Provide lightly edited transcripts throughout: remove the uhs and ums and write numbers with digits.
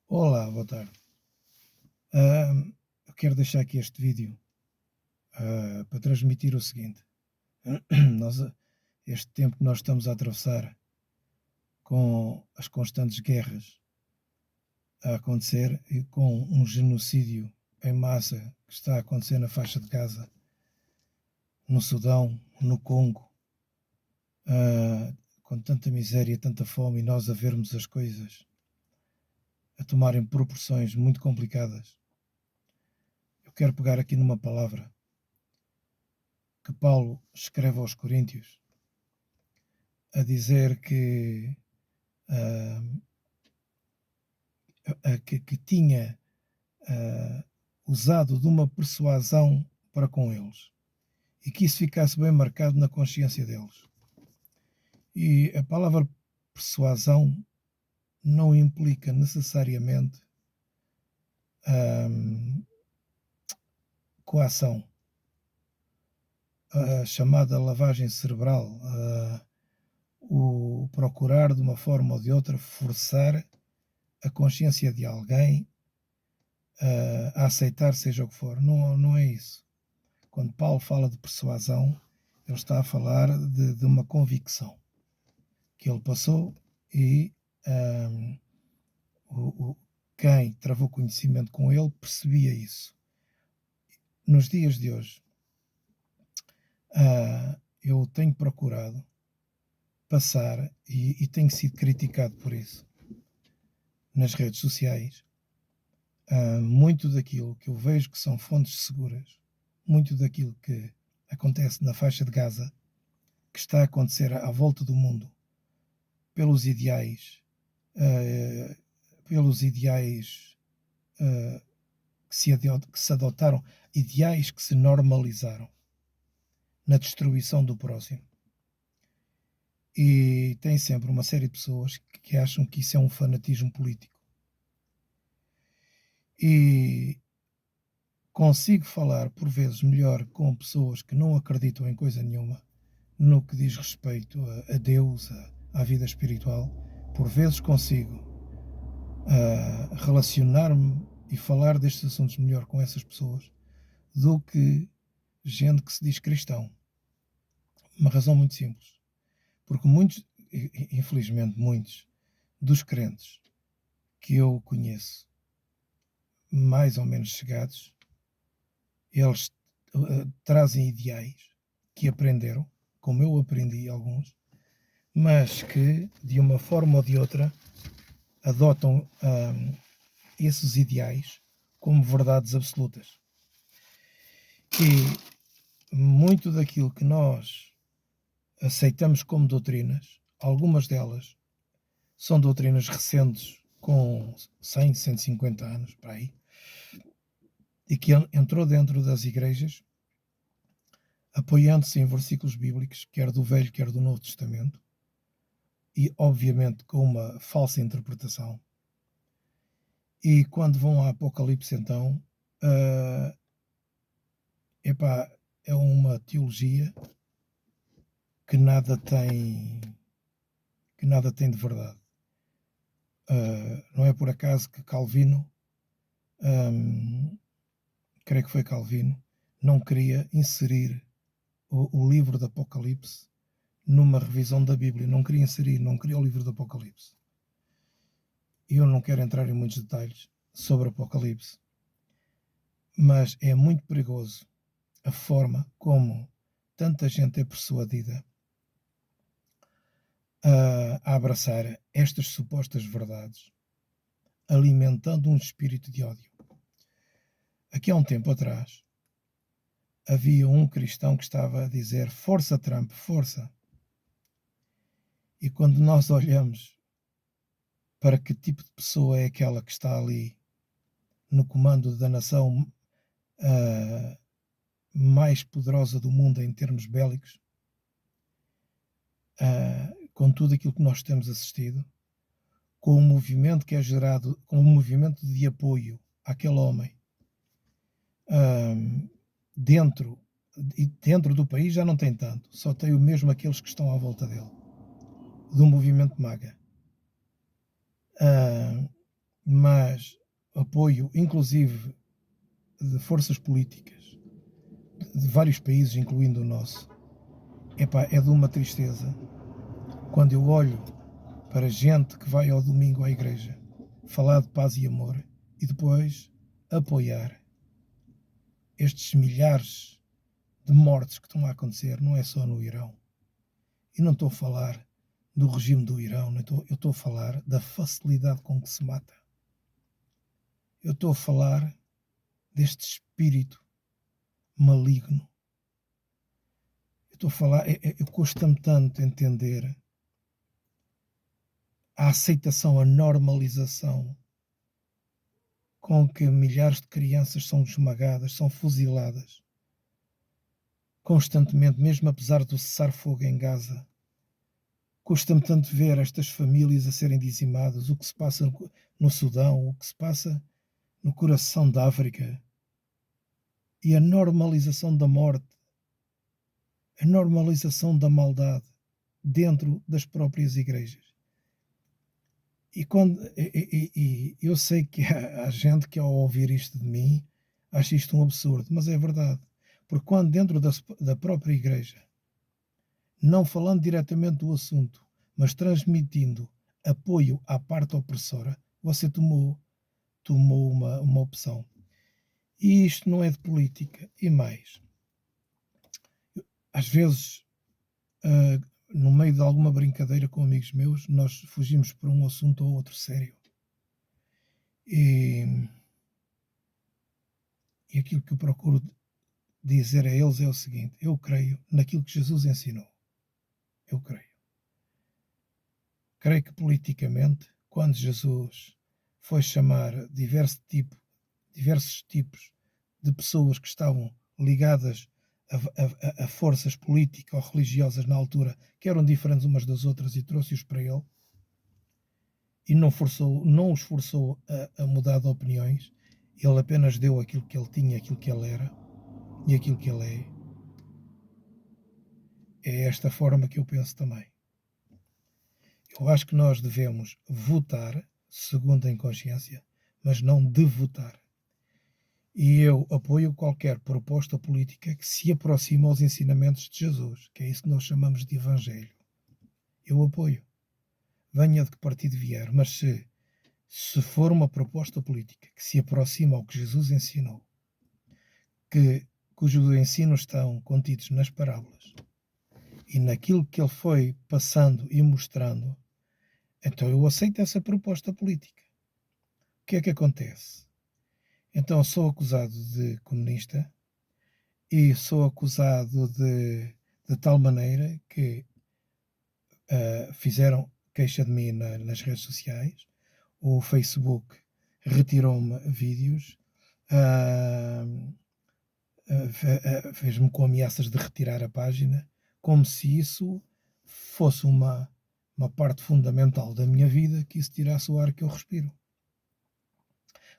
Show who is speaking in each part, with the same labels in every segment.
Speaker 1: Olá, boa tarde. Eu quero deixar aqui este vídeo, para transmitir o seguinte: nós, este tempo que nós estamos a atravessar com as constantes guerras a acontecer e com um genocídio em massa que está a acontecer na faixa de Gaza, no Sudão, no Congo, com tanta miséria, tanta fome, e nós a vermos as coisas a tomarem proporções muito complicadas. Eu quero pegar aqui numa palavra que Paulo escreve aos Coríntios, a dizer ah, que tinha ah, usado de uma persuasão para com eles e que isso ficasse bem marcado na consciência deles. E a palavra persuasão não implica necessariamente ah, coação, a chamada lavagem cerebral, o procurar de uma forma ou de outra forçar a consciência de alguém a aceitar seja o que for. Não, não é isso. Quando Paulo fala de persuasão, ele está a falar de uma convicção que ele passou e um, quem travou conhecimento com ele percebia isso. Nos dias de hoje, eu tenho procurado passar, e tenho sido criticado por isso, nas redes sociais, muito daquilo que eu vejo que são fontes seguras, muito daquilo que acontece na faixa de Gaza, que está a acontecer à volta do mundo, pelos ideais, uh, pelos ideais que se adotaram, ideais que se normalizaram na destruição do próximo. E tem sempre uma série de pessoas que acham que isso é um fanatismo político. E consigo falar, por vezes, melhor com pessoas que não acreditam em coisa nenhuma no que diz respeito a Deus, à vida espiritual. Por vezes consigo relacionar-me e falar destes assuntos melhor com essas pessoas do que gente que se diz cristão. Uma razão muito simples. Porque muitos, infelizmente muitos, dos crentes que eu conheço, mais ou menos chegados, eles trazem ideais que aprenderam, como eu aprendi alguns, mas que, de uma forma ou de outra, adotam esses ideais como verdades absolutas. E muito daquilo que nós aceitamos como doutrinas, algumas delas são doutrinas recentes, com 100, 150 anos, para aí, e que entrou dentro das igrejas, apoiando-se em versículos bíblicos, quer do Velho, quer do Novo Testamento, e obviamente com uma falsa interpretação. E quando vão ao Apocalipse, então, é uma teologia que nada tem de verdade. Não é por acaso que Calvino, creio que foi Calvino, não queria inserir o livro do Apocalipse numa revisão da Bíblia. Não queria o livro do Apocalipse. E eu não quero entrar em muitos detalhes sobre o Apocalipse, mas é muito perigoso a forma como tanta gente é persuadida a abraçar estas supostas verdades, alimentando um espírito de ódio. Aqui há um tempo atrás, havia um cristão que estava a dizer: força Trump, força. E quando nós olhamos para que tipo de pessoa é aquela que está ali no comando da nação mais poderosa do mundo em termos bélicos, com tudo aquilo que nós temos assistido, com o movimento que é gerado, com o movimento de apoio àquele homem, dentro do país já não tem tanto, só tem o mesmo aqueles que estão à volta dele, do movimento MAGA. mas apoio, inclusive, de forças políticas de vários países, incluindo o nosso, epá, é de uma tristeza quando eu olho para gente que vai ao domingo à igreja falar de paz e amor e depois apoiar estes milhares de mortes que estão a acontecer, não é só no Irão. E não estou a falar do regime do Irão, eu estou a falar da facilidade com que se mata. Eu estou a falar deste espírito maligno. Eu estou a falar, eu custa-me tanto entender a aceitação, a normalização com que milhares de crianças são esmagadas, são fuziladas constantemente, mesmo apesar do cessar-fogo em Gaza. Custa-me tanto ver estas famílias a serem dizimadas, o que se passa no Sudão, o que se passa no coração da África, e a normalização da morte, a normalização da maldade dentro das próprias igrejas. E eu sei que há gente que, ao ouvir isto de mim, acha isto um absurdo, mas é verdade. Porque quando dentro da própria igreja, não falando diretamente do assunto, mas transmitindo apoio à parte opressora, você tomou uma opção. E isto não é de política. E mais, às vezes, no meio de alguma brincadeira com amigos meus, nós fugimos por um assunto ou outro sério. E aquilo que eu procuro dizer a eles é o seguinte: eu creio naquilo que Jesus ensinou. Eu creio. Creio que politicamente, quando Jesus foi chamar diversos tipos de pessoas que estavam ligadas a forças políticas ou religiosas na altura, que eram diferentes umas das outras, e trouxe-os para ele, e não os forçou a mudar de opiniões. Ele apenas deu aquilo que ele tinha, aquilo que ele era e aquilo que ele é. É esta forma que eu penso também. Eu acho que nós devemos votar segundo a consciência, mas não devotar. E eu apoio qualquer proposta política que se aproxime aos ensinamentos de Jesus, que é isso que nós chamamos de Evangelho. Eu apoio. Venha de que partido vier, mas se for uma proposta política que se aproxima ao que Jesus ensinou, cujos ensinos estão contidos nas parábolas e naquilo que ele foi passando e mostrando, então eu aceito essa proposta política. O que é que acontece? Então sou acusado de comunista e sou acusado de tal maneira que fizeram queixa de mim nas redes sociais. O Facebook retirou-me vídeos, fez-me com ameaças de retirar a página, como se isso fosse uma parte fundamental da minha vida, que isso tirasse o ar que eu respiro.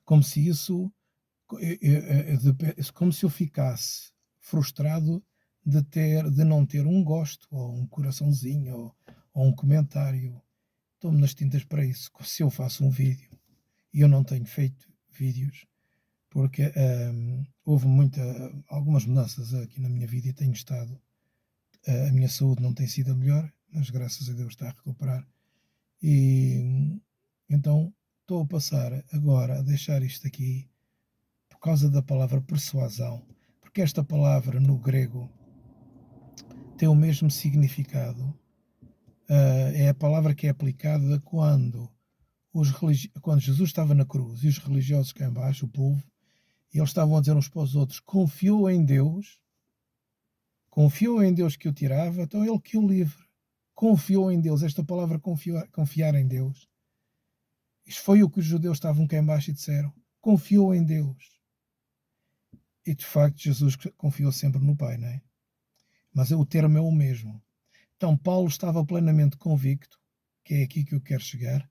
Speaker 1: Como se isso, como se eu ficasse frustrado de não ter um gosto, ou um coraçãozinho, ou um comentário. Estou-me nas tintas para isso. Se eu faço um vídeo, e eu não tenho feito vídeos, porque houve algumas mudanças aqui na minha vida e tenho estado, a minha saúde não tem sido a melhor, mas graças a Deus está a recuperar. E então estou a passar agora a deixar isto aqui por causa da palavra persuasão, porque esta palavra no grego tem o mesmo significado. É a palavra que é aplicada quando Jesus estava na cruz e os religiosos cá em baixo, o povo, e eles estavam a dizer uns para os outros: confiou em Deus que o tirava, então ele que o livre. Confiou em Deus. Esta palavra confiar em Deus, isto foi o que os judeus estavam cá em baixo e disseram: confiou em Deus. E de facto Jesus confiou sempre no Pai, não é? Mas o termo é o mesmo. Então Paulo estava plenamente convicto, que é aqui que eu quero chegar,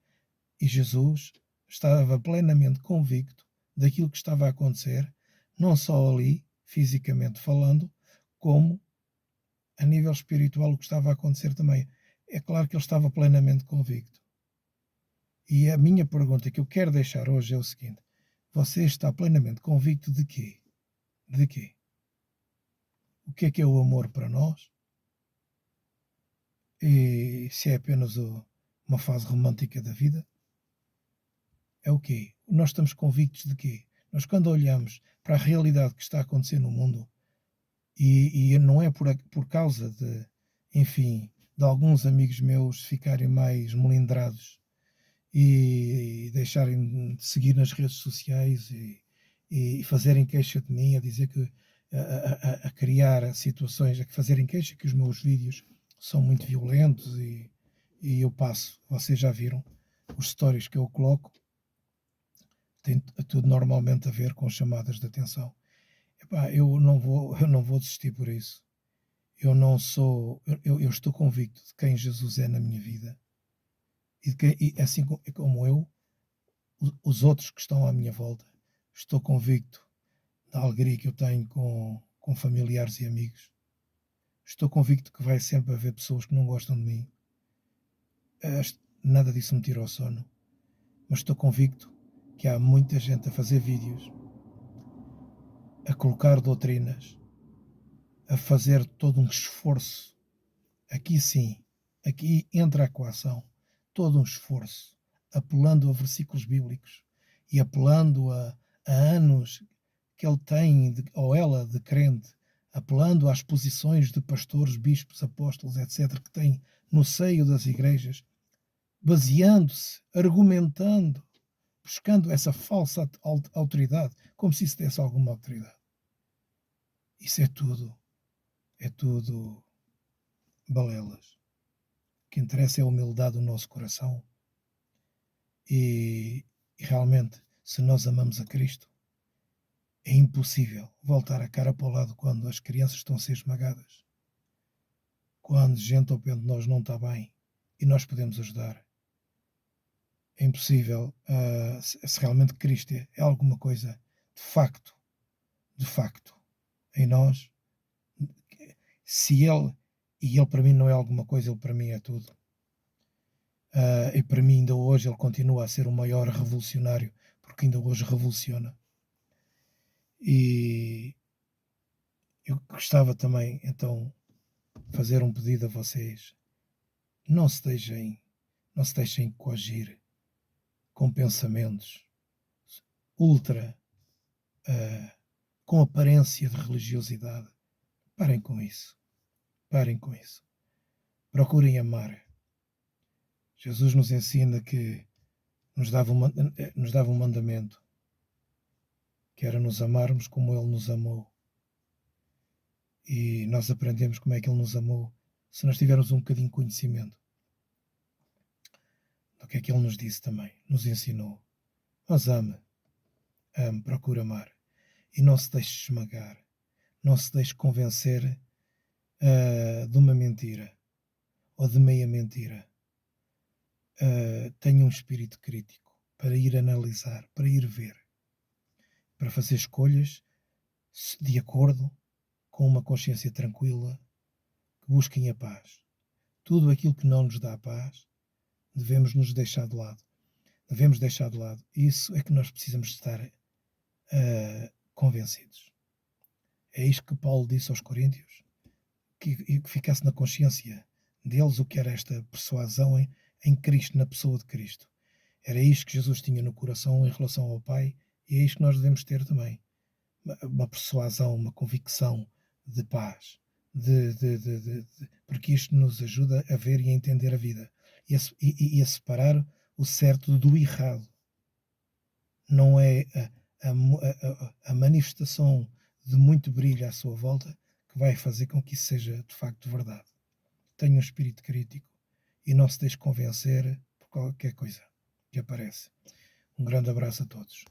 Speaker 1: e Jesus estava plenamente convicto daquilo que estava a acontecer, não só ali, fisicamente falando, como a nível espiritual o que estava a acontecer também. É claro que ele estava plenamente convicto. E a minha pergunta que eu quero deixar hoje é o seguinte: você está plenamente convicto de quê? De quê? O que é o amor para nós? E se é apenas uma fase romântica da vida? É o quê? Nós estamos convictos de quê? Nós, quando olhamos para a realidade que está a acontecer no mundo, e não é por causa de, enfim, de alguns amigos meus ficarem mais melindrados e deixarem de seguir nas redes sociais e fazerem queixa de mim, a dizer que a criar situações, a fazerem queixa que os meus vídeos são muito violentos e eu passo, vocês já viram os stories que eu coloco, tem tudo normalmente a ver com chamadas de atenção. Epá, eu não vou desistir por isso. Eu não sou, eu estou convicto de quem Jesus é na minha vida e assim como eu, os outros que estão à minha volta. Estou convicto da alegria que eu tenho com familiares e amigos. Estou convicto que vai sempre haver pessoas que não gostam de mim. Nada disso me tira o sono. Mas estou convicto que há muita gente a fazer vídeos, a colocar doutrinas, a fazer todo um esforço. Aqui sim, aqui entra a coação. Todo um esforço, apelando a versículos bíblicos e apelando a anos que ele tem, ou ela, de crente, apelando às posições de pastores, bispos, apóstolos, etc., que tem no seio das igrejas, baseando-se, argumentando, buscando essa falsa autoridade, como se isso desse alguma autoridade. Isso é tudo balelas. O que interessa é a humildade do nosso coração e realmente, se nós amamos a Cristo, é impossível voltar a cara para o lado quando as crianças estão a ser esmagadas, quando gente ao pé de nós não está bem e nós podemos ajudar. É impossível, se realmente Cristo é alguma coisa de facto, em nós, se Ele, e Ele para mim não é alguma coisa, Ele para mim é tudo. E para mim ainda hoje Ele continua a ser o maior revolucionário, porque ainda hoje revoluciona. E eu gostava também, então, fazer um pedido a vocês. Não se deixem, não se deixem coagir com pensamentos ultra, com aparência de religiosidade. Parem com isso. Parem com isso. Procurem amar. Jesus nos ensina que nos dava um mandamento, que era nos amarmos como Ele nos amou. E nós aprendemos como é que Ele nos amou se nós tivermos um bocadinho de conhecimento do que é que Ele nos disse também, nos ensinou. Mas ame, procura amar. E não se deixe esmagar, não se deixe convencer de uma mentira ou de meia mentira. Tenha um espírito crítico para ir analisar, para ir ver, para fazer escolhas de acordo com uma consciência tranquila, que busquem a paz. Tudo aquilo que não nos dá a paz, devemos nos deixar de lado. Devemos deixar de lado. Isso é que nós precisamos estar convencidos. É isto que Paulo disse aos Coríntios, que ficasse na consciência deles o que era esta persuasão em Cristo, na pessoa de Cristo. Era isto que Jesus tinha no coração em relação ao Pai, e é isto que nós devemos ter também. Uma persuasão, uma convicção de paz, porque isto nos ajuda a ver e a entender a vida e a separar o certo do errado. Não é a manifestação de muito brilho à sua volta que vai fazer com que isso seja de facto verdade. Tenha um espírito crítico e não se deixe convencer por qualquer coisa que aparece. Um grande abraço a todos.